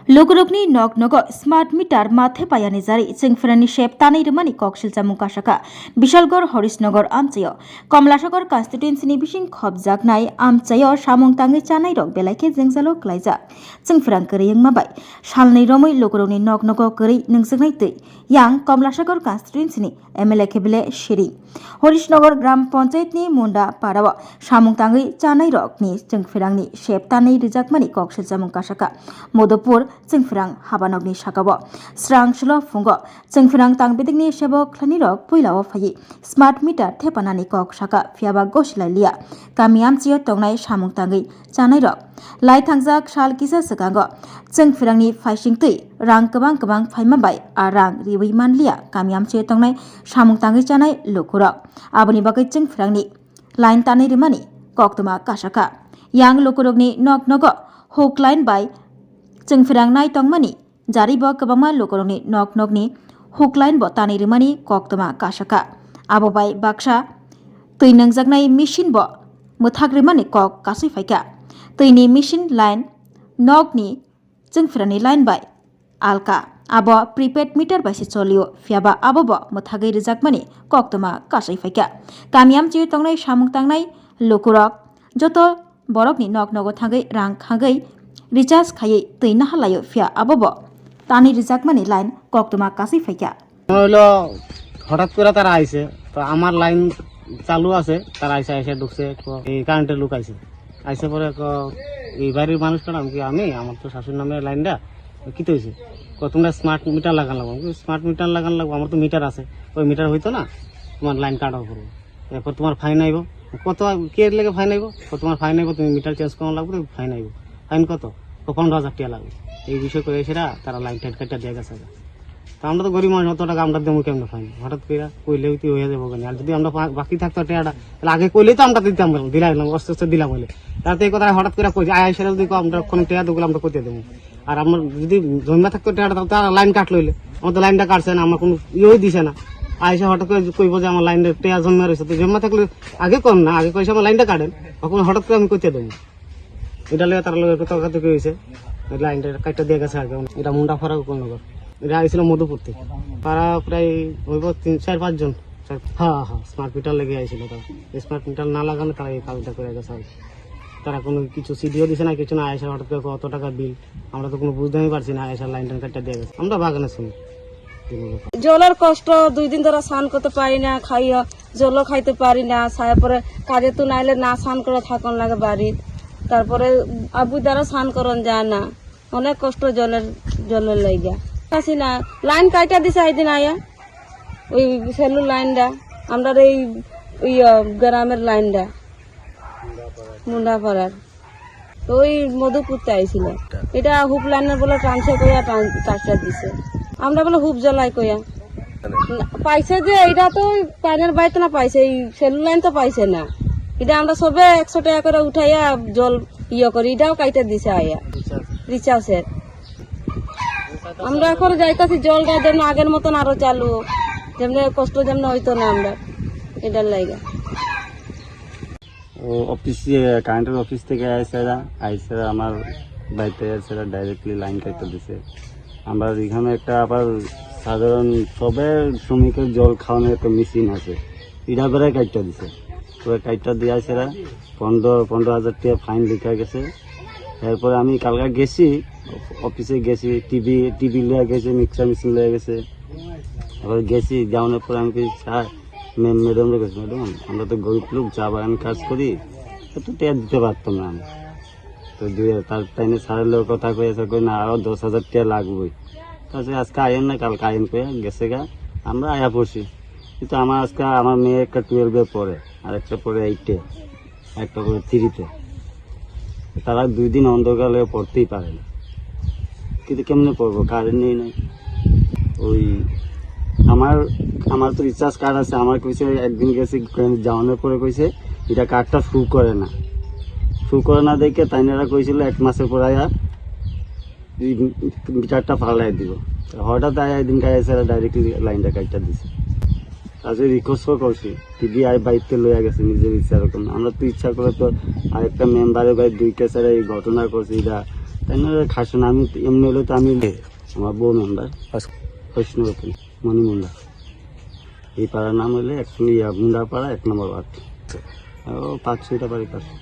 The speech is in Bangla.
Lugurugni nog nogo smart meter mathe payani jari chingfrani shep tanai rumani kokshilcha mukashaka Bishalgor Horisnogor amchayo Komlasagor constituency ni bising khobjak nai amchayo samung tangi chanai rok belaike jengjalo klaijak chingfrang koriyang mabai salnai romoi lugurugni nog nogo kori nungjaknai tui yang Komlasagor constituency ni MLA kebele shiri Horisnogor gram panchayat ni munda parawa samung tangi chanai rok ni chingfrangni shep tanai rijakmani kokshilcha mukashaka Modopur Chingfrang Habanogni Shakabo Srang Shlo Fungo Chingfrang Tangbidikni Shebo Klanirok Puilao Fayi Smart Meter Tepanani Kok Shaka Fiaba Goshlailia Kamiam Chio Tongnai Samung Tangi Chanairok Lai Tangjak Shal Kisa Sekango Chingfrangni Faishing Tui Rang Kabang Faimabai Arang Riwi Manlia Kamiam Chio Tongnai Samung Tangi Chanai Lukurok Abuni Bakai Chingfrangni Lain Tani Rimani Koktuma Kashaka Yang Lukurokni Nok Nogo Hook Line by Chingfrang nai tongmani jaribo kabangma lokorongni nok nokni hookline bo tani rimani koktoma kashaka abobai baksa tui nangjaknai machine bo muthak rimani kok kasui faika tuini machine line nokni chingfrani line bai alka abo prepaid meter bai se cholio fiaba abo bo muthagai rijakmani koktoma kasui faika kamiam chi tongnai samung tangnai lokorok joto borokni nok nogo thagai rang khagai Recharge খাইয়ে তৈ না হালায়ো ফিয়া আবব তানি রিজাক মানে লাইন কক্তমা কাছে ফাইকা হলো হঠাৎ করে তারা আইছে তো আমার লাইন চালু আছে তারা আইসে ঢুকছে এই কারেন্টের লোক আইসে পরে এই বাড়ির মানুষ কারণ কি আমি আমার তো শাশুর নামে লাইনটা কি তো হয়েছে তোমরা স্মার্ট মিটার লাগান লাগবো স্মার্ট মিটার লাগান লাগবো আমার তো মিটার আছে ওই মিটার হইতো না তোমার লাইন কাটাও করবো এরপর তোমার ফাইন আইব কত কে লেগে ফাইন আইব তোমার ফাইন আইব তুমি মিটার চেঞ্জ করা লাগবে ফাইন আইব ফাইন কত 15,000 টাকা লাগবে এই বিষয় করে সেটা তারা লাইন টাইট কাটা দিয়ে গেছে তা আমরা তো গরিব মানুষ অত টাকা আমরা দেবো কেমন ফাইন হঠাৎ করে কইলেও তুই হয়ে যাবো কেন আর যদি আমরা বাকি থাকতো টাকাটা তাহলে আগে কইলেই তো আমরা দিতাম দিলাম আস্তে দিলাম বলে তাতে এই কথা হঠাৎ করে কই আয় সেটা যদি আমরা কোনো টাকা দেবো আমরা করতে দেবো আর আমরা যদি জমা থাকতো টাকাটা তারা লাইন কাট লইলে আমার তো লাইনটা কাটছে না আমার কোনো ইয়েই দিছে না আয়সা হঠাৎ করে কইব যে আমার লাইনের টাকা জমা রয়েছে তো জমা থাকলে আগে কম না আগে কইসে আমার লাইনটা কাটেন তখন হঠাৎ করে আমি করতে দেবো এটা লেগে তার লোকের কথা কথা হয়েছে লাইনটা কাটটা দিয়ে গেছে আগে এটা মুন্ডা ফারাক কোন লোক এটা আইছিল মধুপুর থেকে তারা প্রায় হইব 4-5 জন হ্যাঁ স্মার্ট মিটার লেগে আইছিল তারা স্মার্ট মিটার না লাগানো তারা এই কাজটা করে গেছে তারা কোনো কিছু সিডিও দিছে না কিছু না আয়সা হঠাৎ করে কত টাকা বিল আমরা তো কোনো বুঝতেই পারছি না আয়সা লাইনটা কাটটা দিয়ে গেছে আমরা বাগানে শুনি জলের কষ্ট 2 দিন ধরে স্নান করতে পারি না খাইয়া জলও খাইতে পারি না তারপরে কাজে তো নাইলে না স্নান করে থাকুন লাগে বাড়ির তারপরে আবু দ্বারা স্নান করন যায় না অনেক কষ্ট জলের লাইগা আসি না লাইন কাইটা দিছে আইদিন আয়া ওই সেলুর লাইনটা আমরা এই গ্রামের লাইনটা মুন্ডাপাড়ার তো ওই মধুপুরতে আইছিল এটা হুপ লাইনের বলে ট্রান্সফার কইয়া কাটটা দিছে আমরা বলে হুপ জ্বলাই কইয়া পাইছে যে এটা তো পাইনের বাইতে না পাইছে এই সেলুর লাইন তো পাইছে না এটা আমরা সবে 100 টাকা করে উঠাইয়া জল করি এটাও কাইটা দিছে আয়া রিচার্জের আমরা এখন যাইতাছি জলটা যেন আগের মতন আরো চালু যেমন কষ্ট যেমন হইতো না আমরা এটার লাইগা ও অফিস কারেন্টের অফিস থেকে আইসে আমার বাড়িতে এসে ডাইরেক্টলি লাইন কাটতে দিছে আমরা এখানে একটা আবার সাধারণ সবে শ্রমিকের জল খাওয়ানোর একটা মেশিন আছে এটা বেড়ে কাটতে দিছে কাইটটা দিয়ে আসে 15,000 টাকা ফাইন লেখা গেছে এরপরে আমি কালকে গেছি অফিসে গেছি টিভি লিয়ে গেছে মিক্সার মেশিন লিয়ে গেছে এবার গেছি যাওয়ানোর পরে আমি ম্যাডাম গেছি ম্যাডাম আমরা তো গরিব লোক চা বাগান কাজ করি একটু টাকা দিতে পারতাম না আমি তো তার টাইমে সারের লোক কথা কয়েছে কই না আরো 10,000 টাকা লাগবে তাছাড়া আজকে আয়েন না কালকে আয়েন করে গেছে গা আমরা আয়া পড়ছি কিন্তু আমার আজকে আমার মেয়ে একটা 12-এ পড়ে আর একটা পড়ে 8-এ একটা পড়ে 3-তে তারা 2 দিন অন্ধকারে পড়তেই পারে না কিন্তু কেমনে পড়বো কারেন্ট নেই নাই ওই আমার তো রিচার্জ কার্ড আছে আমার কইছে একদিন গেছে যাওয়ানোর পরে কইছে এটা কার্ডটা শু করে না দেখে তাইনারা কইছিল 1 মাসের পর আয়া মিটারটা ফালাই দিব হঠাৎ আয়া একদিন গাইছে ডাইরেক্টলি লাইনটা কাটটা দিছে তাদের রিকোয়েস্ট করছি টিভি আই বাইতে লইয়া গেছে নিজের ইচ্ছা এরকম আমরা তো ইচ্ছা করে তো আরেকটা মেম্বারের ভাই 2টা স্যার এই ঘটনা করছি এটা তাই না খাসে না, আমি এমনি হলে তো আমি আমার বউ মেম্বার বৈষ্ণবতী মণি মুন্ডা। এই পাড়ার নাম হলে মুন্ডা পাড়া 1 নম্বর ওয়ার্ড। ও 5-6টা বাড়ি পাশে।